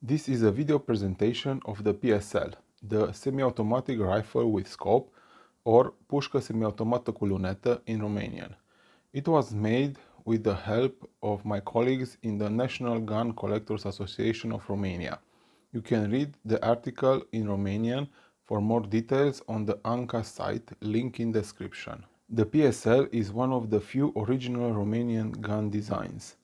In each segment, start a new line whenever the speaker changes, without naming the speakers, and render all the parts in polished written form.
This is a video presentation of the PSL, the semi-automatic rifle with scope, or pusca semiautomata cu lunetă in Romanian. It was made with the help of my colleagues in the National Gun Collectors Association of Romania. You can read the article in Romanian for more details on the ANCA site, link in description. The PSL is one of the few original Romanian gun designs.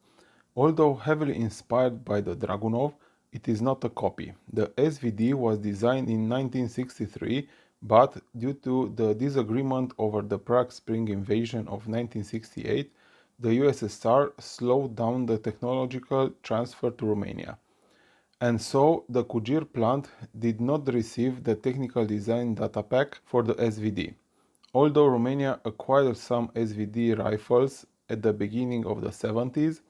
Although heavily inspired by the Dragunov, it is not a copy. The SVD was designed in 1963, but due to the disagreement over the Prague Spring invasion of 1968, the USSR slowed down the technological transfer to Romania. And so the Kugir plant did not receive the technical design data pack for the SVD. Although Romania acquired some SVD rifles at the beginning of the 70s,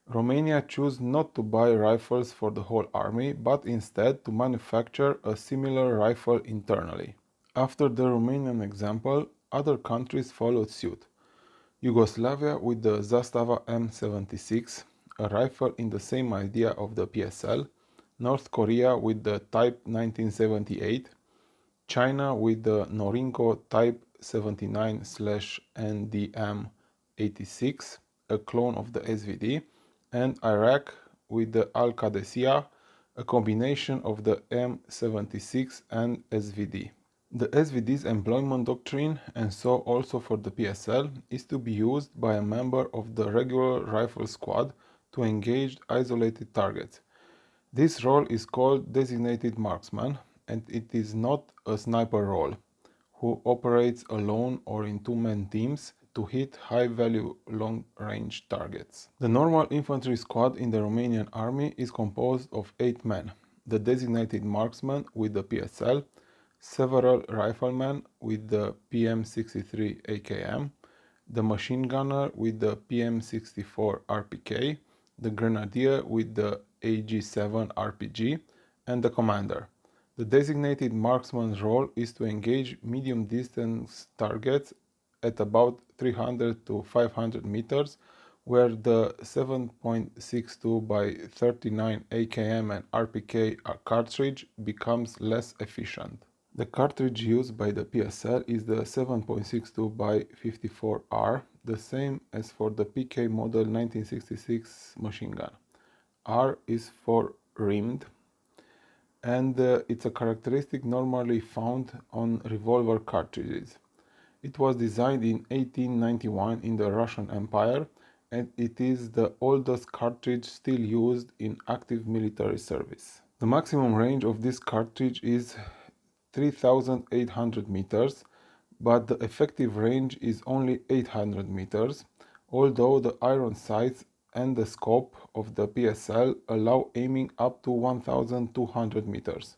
Romania chose not to buy rifles for the whole army, but instead to manufacture a similar rifle internally. After the Romanian example, other countries followed suit. Yugoslavia with the Zastava M76, a rifle in the same idea of the PSL, North Korea with the Type 1978, China with the Norinco Type 79/NDM86, a clone of the SVD, and Iraq with the Al-Qadisiyah, a combination of the M76 and SVD. The SVD's employment doctrine, and so also for the PSL, is to be used by a member of the regular rifle squad to engage isolated targets. This role is called designated marksman, and it is not a sniper role, who operates alone or in two-man teams to hit high-value long-range targets. The normal infantry squad in the Romanian army is composed of 8 men, the designated marksman with the PSL, several riflemen with the PM63 AKM, the machine gunner with the PM64 RPK, the grenadier with the AG7 RPG, and the commander. The designated marksman's role is to engage medium-distance targets at about 300 to 500 meters, where the 7.62 by 39 AKM and RPK cartridge becomes less efficient. The cartridge used by the PSL is the 7.62 by 54R, the same as for the PK model 1966 machine gun. R is for rimmed, and it's a characteristic normally found on revolver cartridges. It was designed in 1891 in the Russian Empire, and it is the oldest cartridge still used in active military service. The maximum range of this cartridge is 3,800 meters, but the effective range is only 800 meters, although the iron sights and the scope of the PSL allow aiming up to 1,200 meters.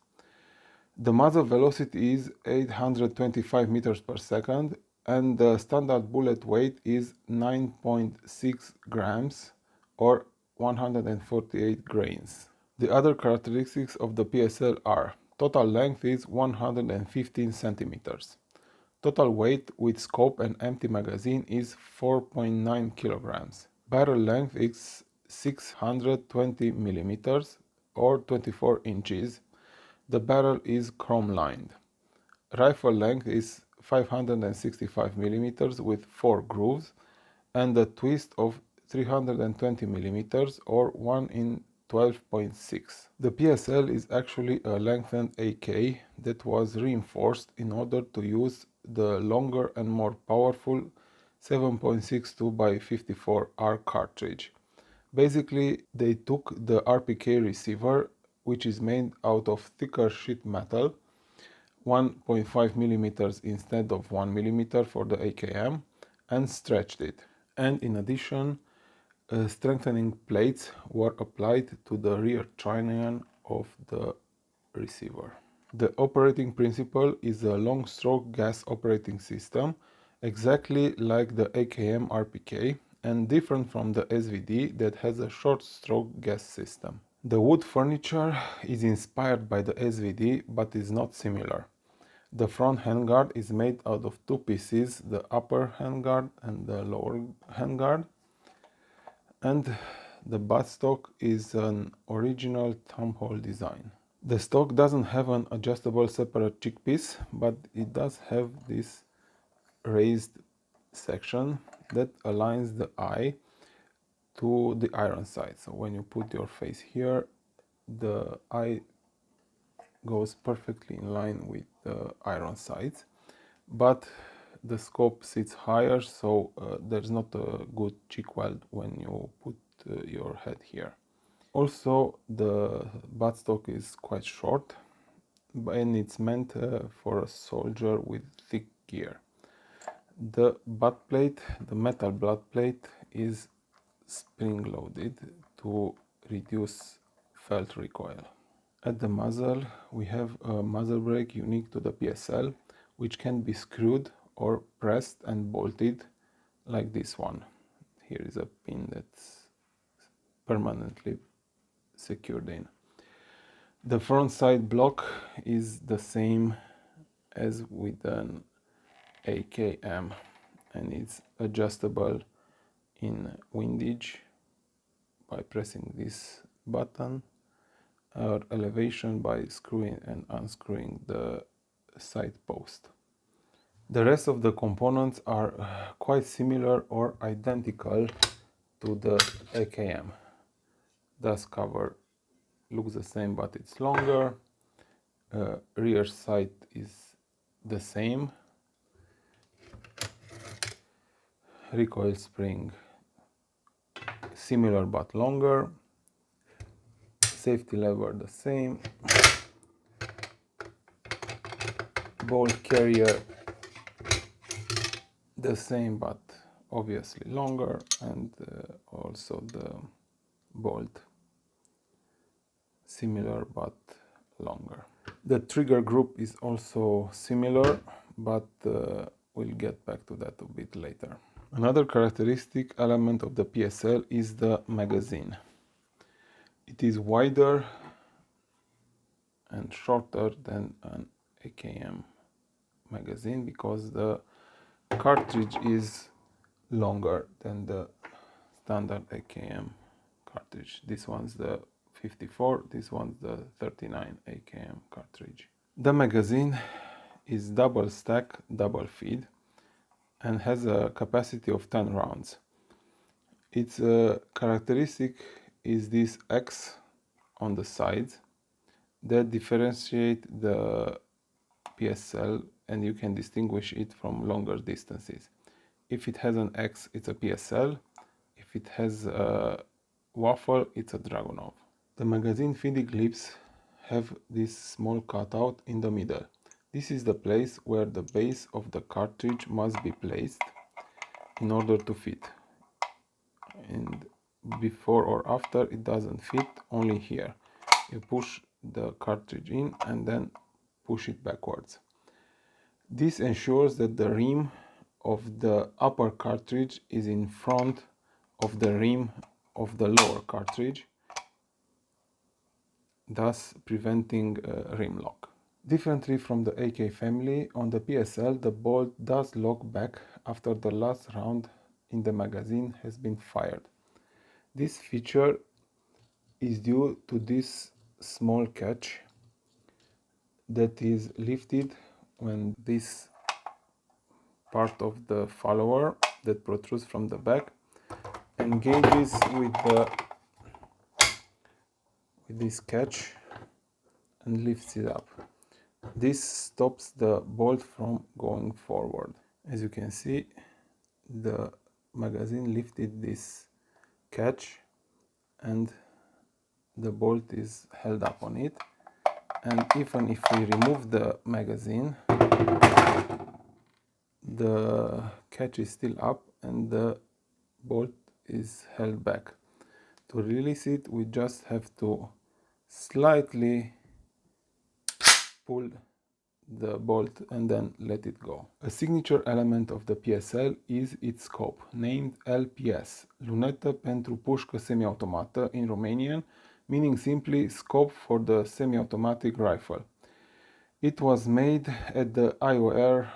The muzzle velocity is 825 meters per second, and the standard bullet weight is 9.6 grams or 148 grains. The other characteristics of the PSL are: total length is 115 centimeters. Total weight with scope and empty magazine is 4.9 kilograms. Barrel length is 620 millimeters or 24 inches. The barrel is chrome-lined. Rifle length is 565 millimeters with 4 grooves and a twist of 320 millimeters or 1 in 12.6. The PSL is actually a lengthened AK that was reinforced in order to use the longer and more powerful 7.62 by 54R cartridge. Basically, they took the RPK receiver, which is made out of thicker sheet metal, 1.5 millimeters instead of 1 millimeter for the AKM, and stretched it. And in addition, strengthening plates were applied to the rear trunnion of the receiver. The operating principle is a long stroke gas operating system, exactly like the AKM RPK, and different from the SVD that has a short stroke gas system. The wood furniture is inspired by the SVD but is not similar. The front handguard is made out of 2 pieces, the upper handguard and the lower handguard, and The buttstock is an original thumbhole design. The stock doesn't have an adjustable separate cheek piece, but it does have this raised section that aligns the eye to the iron sight. So when you put your face here, the eye goes perfectly in line with the iron sights, but the scope sits higher, so there's not a good cheek weld when you put your head here. Also, the buttstock is quite short, and it's meant for a soldier with thick gear. The butt plate, the metal butt plate, is spring loaded to reduce felt recoil. At the muzzle, we have a muzzle brake unique to the PSL, which can be screwed or pressed and bolted like this one. Here is a pin that's permanently secured in. The front side block is the same as with an AKM, and it's adjustable in windage by pressing this button, or elevation by screwing and unscrewing the side post. The rest of the components are quite similar or identical to the AKM. Dust cover looks the same, but it's longer. Rear sight is the same. Recoil spring similar but longer. Safety lever the same. Bolt carrier the same but obviously longer, and also the bolt similar but longer. The trigger group is also similar, but we'll get back to that a bit later. Another characteristic element of the PSL is the magazine. It is wider and shorter than an AKM magazine because the cartridge is longer than the standard AKM cartridge. This one's the 54, this one's the 39 AKM cartridge. The magazine is double stack, double feed, and has a capacity of 10 rounds. Its characteristic is this X on the sides that differentiate the PSL, and you can distinguish it from longer distances. If it has an X, it's a PSL. If it has a waffle, it's a Dragunov. The magazine feeding lips have this small cutout in the middle. This is the place where the base of the cartridge must be placed in order to fit. And before or after, it doesn't fit, only here. You push the cartridge in and then push it backwards. This ensures that the rim of the upper cartridge is in front of the rim of the lower cartridge, thus preventing rim lock. Differently from the AK family, on the PSL the bolt does lock back after the last round in the magazine has been fired. This feature is due to this small catch that is lifted when this part of the follower that protrudes from the back engages with this catch and lifts it up. This stops the bolt from going forward. As you can see, the magazine lifted this catch and the bolt is held up on it, and even if we remove the magazine, the catch is still up and the bolt is held back. To release it, we just have to slightly pull the bolt and then let it go. A signature element of the PSL is its scope, named LPS, Luneta pentru pusca semiautomata in Romanian, meaning simply scope for the semi-automatic rifle. It was made at the IOR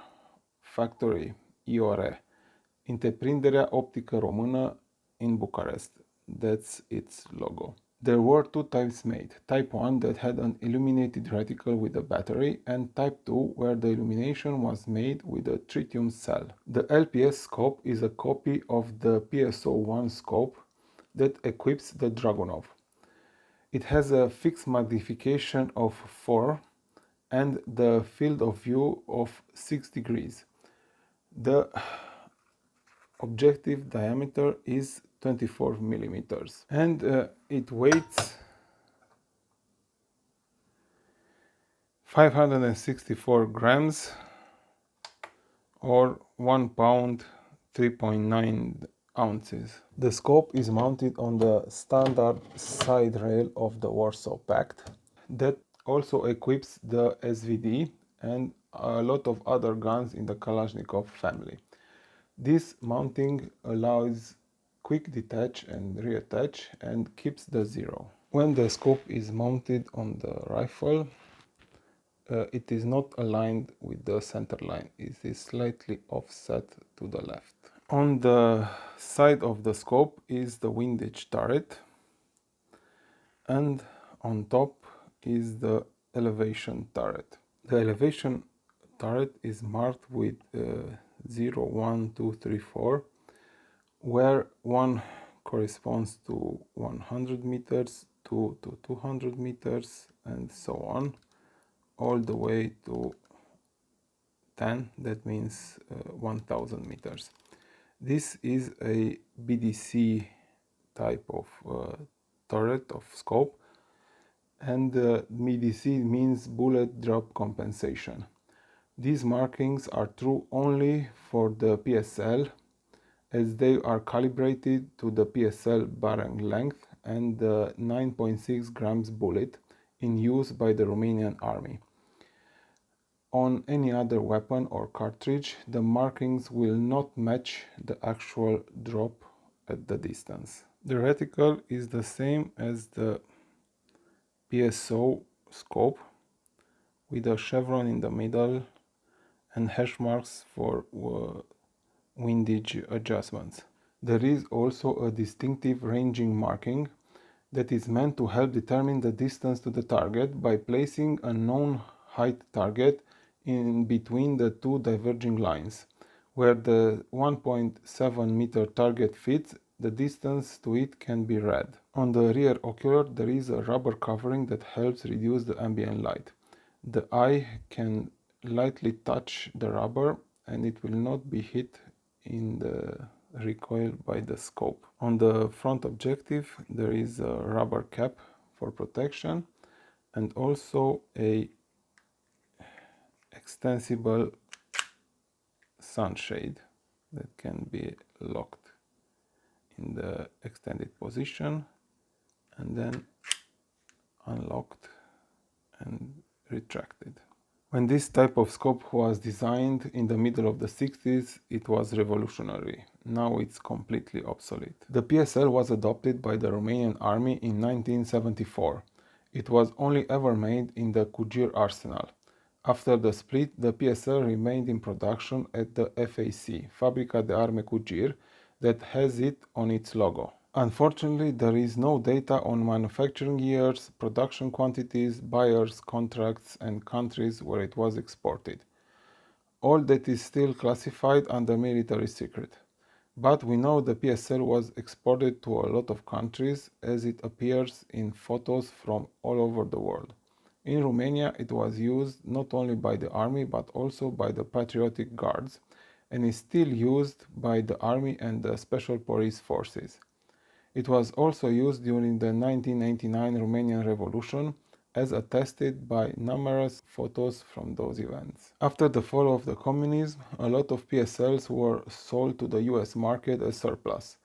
factory, IOR, Întreprinderea Optică Română, in Bucharest. that's its logo. There were two types made, type 1 that had an illuminated reticle with a battery, and type 2 where the illumination was made with a tritium cell. The LPS scope is a copy of the PSO1 scope that equips the Dragunov. It has a fixed magnification of 4 and the field of view of 6 degrees. The objective diameter is 24 millimeters and it weighs 564 grams or 1 pound 3.9 ounces. The scope is mounted on the standard side rail of the Warsaw Pact that also equips the SVD and a lot of other guns in the Kalashnikov family. This mounting allows quick detach and reattach and keeps the zero. When the scope is mounted on the rifle, it is not aligned with the center line. It is slightly offset to the left. On the side of the scope is the windage turret, and on top is the elevation turret. The elevation turret is marked with 0, 1, 2, 3, 4, where 1 corresponds to 100 meters, 2 to 200 meters, and so on, all the way to 10, that means 1000 meters. This is a BDC type of turret of scope, and BDC means bullet drop compensation. These markings are true only for the PSL, as they are calibrated to the PSL barrel length and the 9.6 grams bullet in use by the Romanian army. On any other weapon or cartridge, the markings will not match the actual drop at the distance. The reticle is the same as the PSO scope, with a chevron in the middle and hash marks for windage adjustments. There is also a distinctive ranging marking that is meant to help determine the distance to the target by placing a known height target in between the two diverging lines. Where the 1.7 meter target fits, the distance to it can be read. On the rear ocular there is a rubber covering that helps reduce the ambient light. The eye can lightly touch the rubber and it will not be hit in the recoil by the scope. On the front objective there is a rubber cap for protection and also a extensible sunshade that can be locked in the extended position and then unlocked and retracted. When this type of scope was designed in the middle of the 60s, it was revolutionary. Now it's completely obsolete. The PSL was adopted by the Romanian army in 1974. It was only ever made in the Cugir arsenal. After the split, the PSL remained in production at the FAC, Fabrica de Arme Cugir, that has it on its logo. Unfortunately, there is no data on manufacturing years, production quantities, buyers, contracts, and countries where it was exported. All that is still classified under military secret. But we know the PSL was exported to a lot of countries, as it appears in photos from all over the world. In Romania, it was used not only by the army but also by the patriotic guards, and is still used by the army and the special police forces. It was also used during the 1989 Romanian Revolution, as attested by numerous photos from those events. After the fall of the communism, a lot of PSLs were sold to the US market as surplus,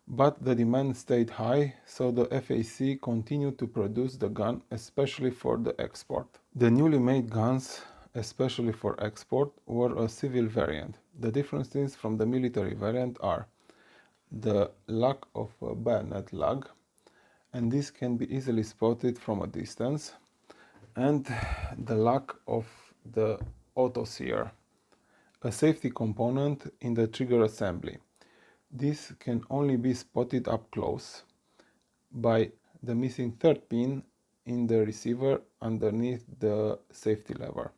but the demand stayed high, so the FAC continued to produce the gun, especially for the export. The newly made guns, especially for export, were a civil variant. The differences from the military variant are the lack of a bayonet lug, and this can be easily spotted from a distance, and the lack of the autosear, a safety component in the trigger assembly. This can only be spotted up close. by the missing third pin in the receiver underneath the safety lever.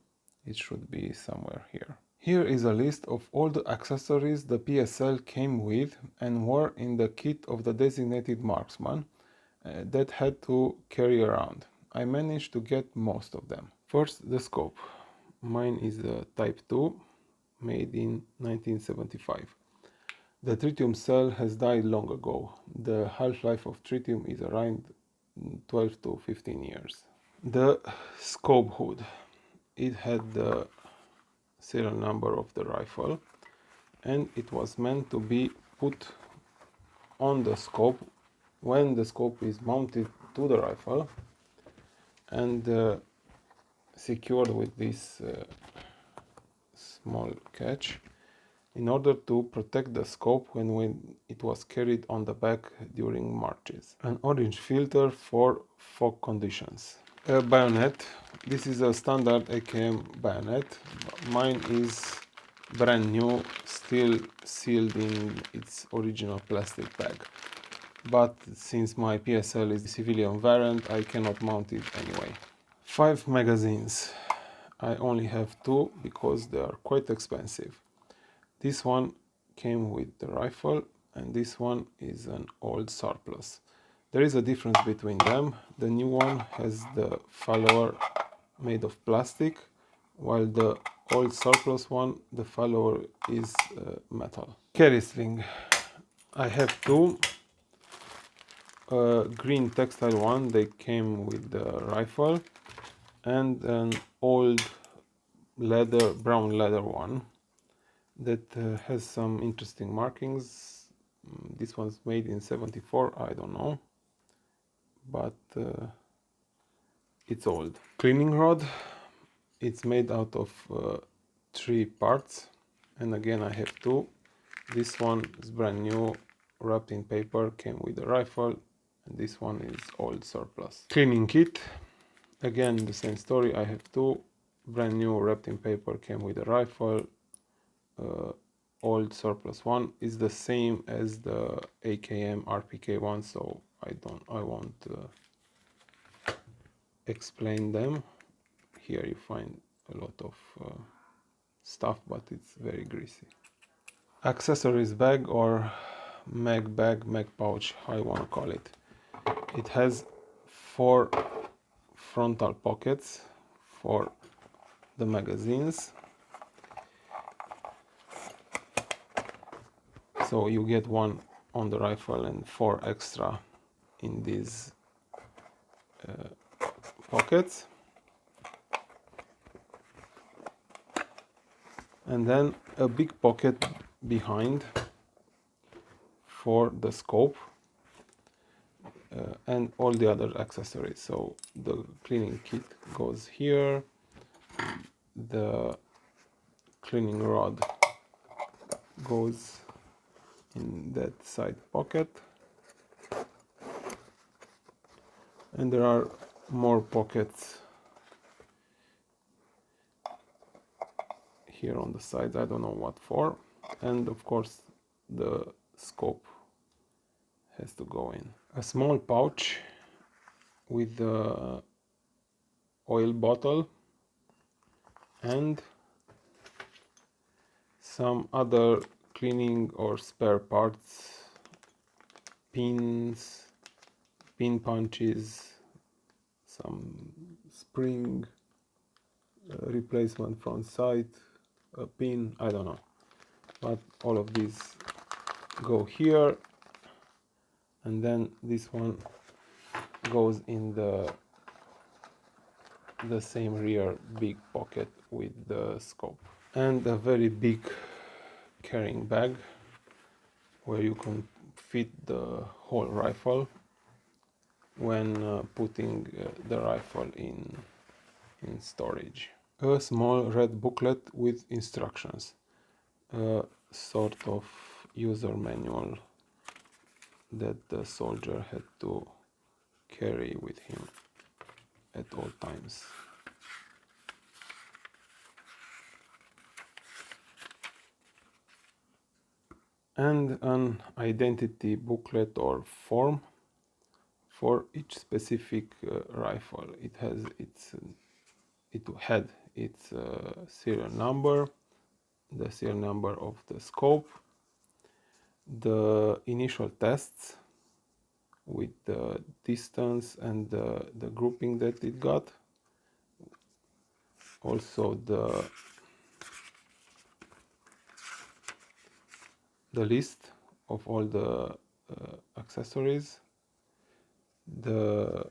It should be somewhere here. Here is a list of all the accessories the PSL came with and were in the kit of the designated marksman that had to carry around. I managed to get most of them. First, the scope. Mine is a Type 2, made in 1975. The tritium cell has died long ago. The half-life of tritium is around 12 to 15 years. The scope hood. It had the serial number of the rifle and it was meant to be put on the scope when the scope is mounted to the rifle and secured with this small catch in order to protect the scope when it was carried on the back during marches. An orange filter for fog conditions. A bayonet. This is a standard AKM bayonet. Mine is brand new, still sealed in its original plastic bag. But since my PSL is a civilian variant, I cannot mount it anyway. 5 magazines. I only have 2 because they are quite expensive. This one came with the rifle and this one is an old surplus. There is a difference between them. The new one has the follower made of plastic, while the old surplus one, the follower is metal. Carry sling. I have 2. A green textile one, they came with the rifle, and an old leather, brown leather one that has some interesting markings. This one's made in 74, I don't know, but it's old. Cleaning rod. It's made out of 3 parts, and again I have 2. This one is brand new, wrapped in paper, came with the rifle, and this one is old surplus. Cleaning kit. Again the same story, I have 2. Brand new, wrapped in paper, came with the rifle. Old surplus one is the same as the AKM RPK one, so I won't explain them. Here you find a lot of stuff, but it's very greasy. Accessories bag or mag bag, mag pouch, how you want to call it. It has 4 frontal pockets for the magazines. So you get 1 on the rifle and 4 extra in these pockets. And then a big pocket behind for the scope and all the other accessories. So the cleaning kit goes here, the cleaning rod goes in that side pocket, and there are more pockets here on the sides, I don't know what for, and of course the scope has to go in. A small pouch with the oil bottle and some other cleaning or spare parts, pins, pin punches, some spring replacement front sight, a pin, I don't know, but all of these go here, and then this one goes in the same rear big pocket with the scope. And a very big carrying bag where you can fit the whole rifle when putting the rifle in storage. A small red booklet with instructions, a sort of user manual that the soldier had to carry with him at all times. And an identity booklet or form for each specific rifle. It had its serial number, the serial number of the scope, the initial tests with the distance and the grouping that it got, also the list of all the accessories, the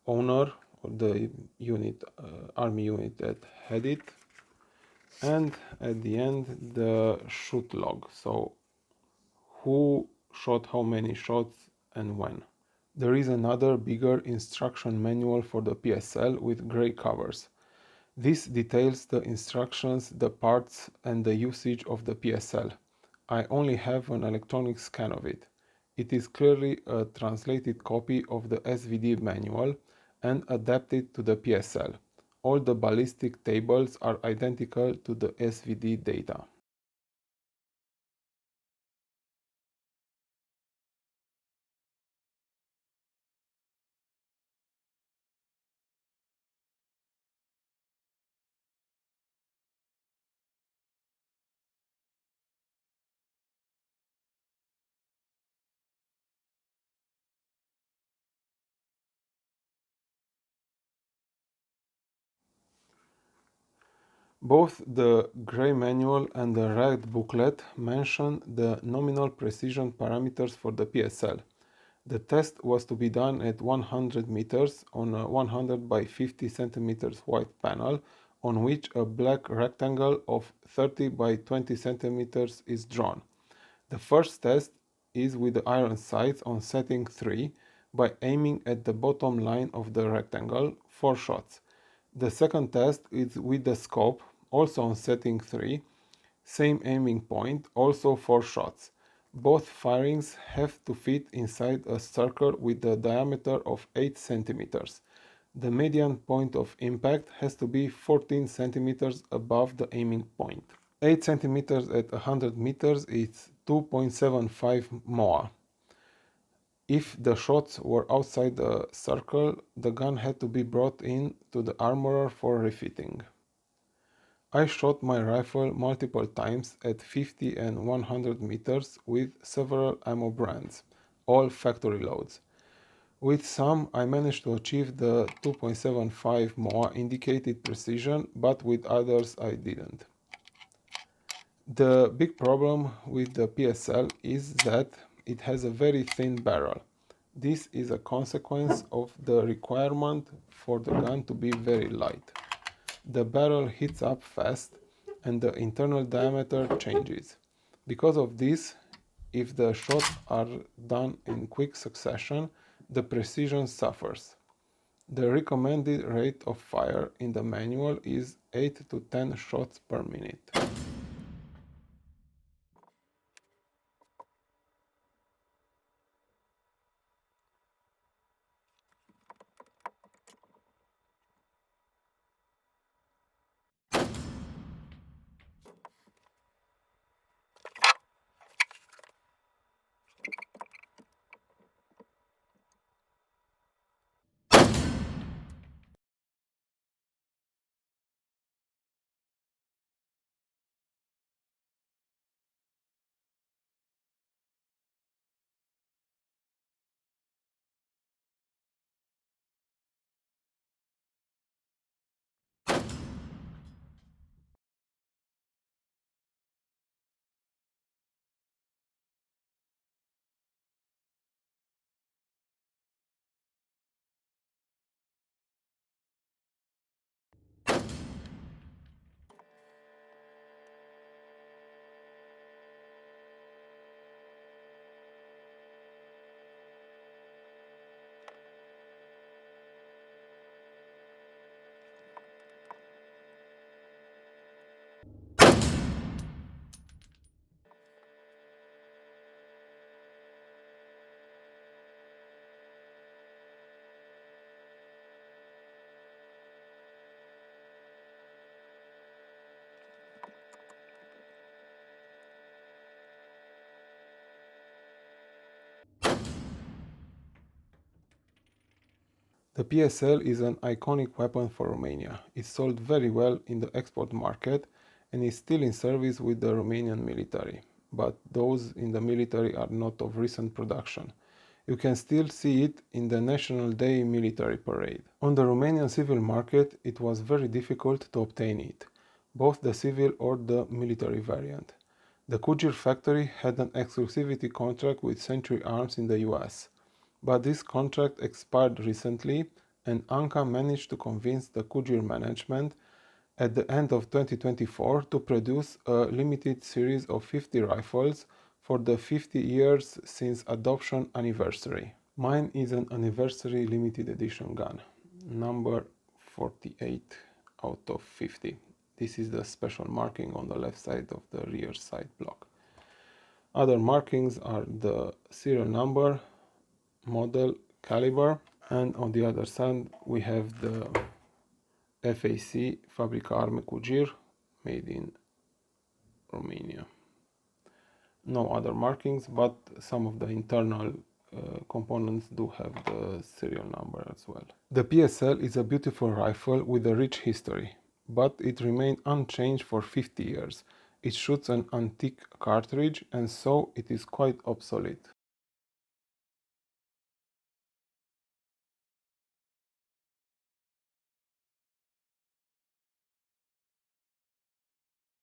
owner or the unit, army unit that had it, and at the end the shoot log, so who shot how many shots and when. There is another bigger instruction manual for the PSL with gray covers. This details the instructions, the parts and the usage of the PSL. I only have an electronic scan of it. It is clearly a translated copy of the SVD manual and adapted to the PSL. All the ballistic tables are identical to the SVD data. Both the gray manual and the red booklet mention the nominal precision parameters for the PSL. The test was to be done at 100 meters on a 100 by 50 centimeters white panel on which a black rectangle of 30 by 20 centimeters is drawn. The first test is with the iron sights on setting 3 by aiming at the bottom line of the rectangle, 4 shots. The second test is with the scope, also on setting 3, same aiming point, also 4 shots. Both firings have to fit inside a circle with a diameter of 8 centimeters. The median point of impact has to be 14 centimeters above the aiming point. 8 centimeters at 100 meters is 2.75 MOA. If the shots were outside the circle, the gun had to be brought in to the armorer for refitting. I shot my rifle multiple times at 50 and 100 meters with several ammo brands, all factory loads. With some, I managed to achieve the 2.75 MOA indicated precision, but with others I didn't. The big problem with the PSL is that it has a very thin barrel. This is a consequence of the requirement for the gun to be very light. The barrel heats up fast and the internal diameter changes. Because of this, if the shots are done in quick succession, the precision suffers. The recommended rate of fire in the manual is 8 to 10 shots per minute. The PSL is an iconic weapon for Romania. It sold very well in the export market and is still in service with the Romanian military. But those in the military are not of recent production. You can still see it in the National Day military parade. On the Romanian civil market, it was very difficult to obtain it, both the civil or the military variant. The Kugir factory had an exclusivity contract with Century Arms in the US, but this contract expired recently and Anka managed to convince the Kugir management at the end of 2024 to produce a limited series of 50 rifles for the 50 years since adoption anniversary. Mine is an anniversary limited edition gun, number 48 out of 50. This is the special marking on the left side of the rear side block. Other markings are the serial number, model, caliber, and on the other side we have the FAC, Fabrica Arme Kugir, made in Romania. No other markings, but some of the internal components do have the serial number as well. The PSL is a beautiful rifle with a rich history, but it remained unchanged for 50 years. It shoots an antique cartridge and so it is quite obsolete.